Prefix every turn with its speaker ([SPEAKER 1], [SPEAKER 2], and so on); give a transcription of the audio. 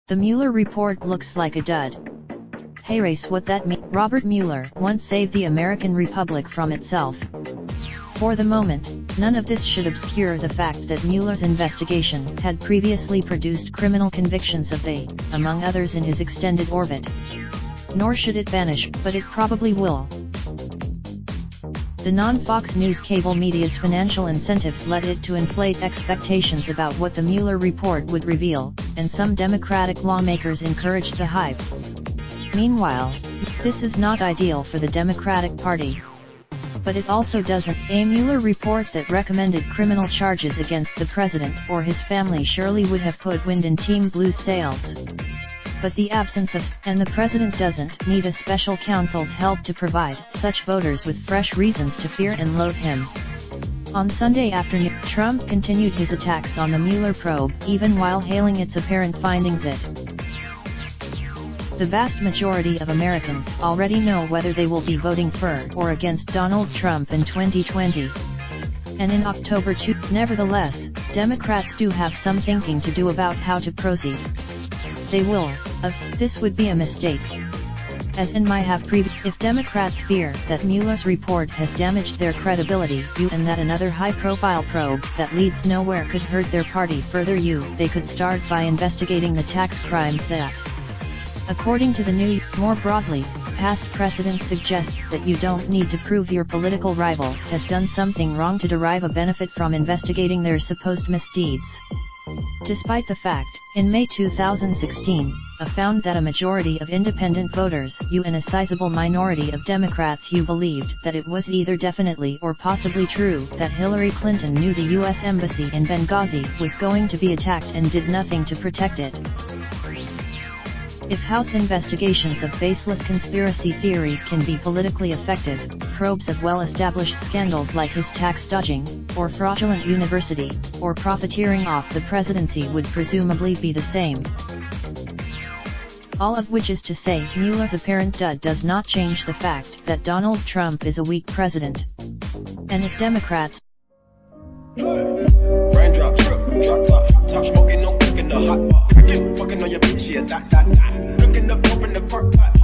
[SPEAKER 1] The Mueller report looks like a dud. Hey race, what that mean? Robert Mueller once saved the American Republic from itself. For the moment, none of this should obscure the fact that Mueller's investigation had previously produced criminal convictions of among others in his extended orbit. Nor should it vanish, but it probably will. The non-Fox News cable media's financial incentives led it to inflate expectations about what the Mueller report would reveal, and some Democratic lawmakers encouraged the hype. Meanwhile, this is not ideal for the Democratic Party. But it also doesn't. A Mueller report that recommended criminal charges against the president or his family surely would have put wind in Team Blue's sails. But the absence of and the president doesn't need a special counsel's help to provide such voters with fresh reasons to fear and loathe him. On Sunday afternoon, Trump continued his attacks on the Mueller probe, even while hailing its apparent findings. The vast majority of Americans already know whether they will be voting for or against Donald Trump in 2020. And in October too. Nevertheless, Democrats do have some thinking to do about how to proceed. They will, this would be a mistake. As in might have if Democrats fear that Mueller's report has damaged their credibility, and that another high-profile probe that leads nowhere could hurt their party further, they could start by investigating the tax crimes that, according to the New York, more broadly, past precedent suggests that you don't need to prove your political rival has done something wrong to derive a benefit from investigating their supposed misdeeds. Despite the fact, in May 2016, found that a majority of independent voters, and a sizable minority of Democrats believed that it was either definitely or possibly true that Hillary Clinton knew the U.S. Embassy in Benghazi was going to be attacked and did nothing to protect it. If House investigations of baseless conspiracy theories can be politically effective, probes of well-established scandals like his tax dodging, or fraudulent university, or profiteering off the presidency would presumably be the same. All of which is to say, Mueller's apparent dud does not change the fact that Donald Trump is a weak president. And if Democrats
[SPEAKER 2] raindrop, drop top, top smoking, no cooking the hot pot. Fucking on your bitch, yeah, that. Looking up, open the park pot.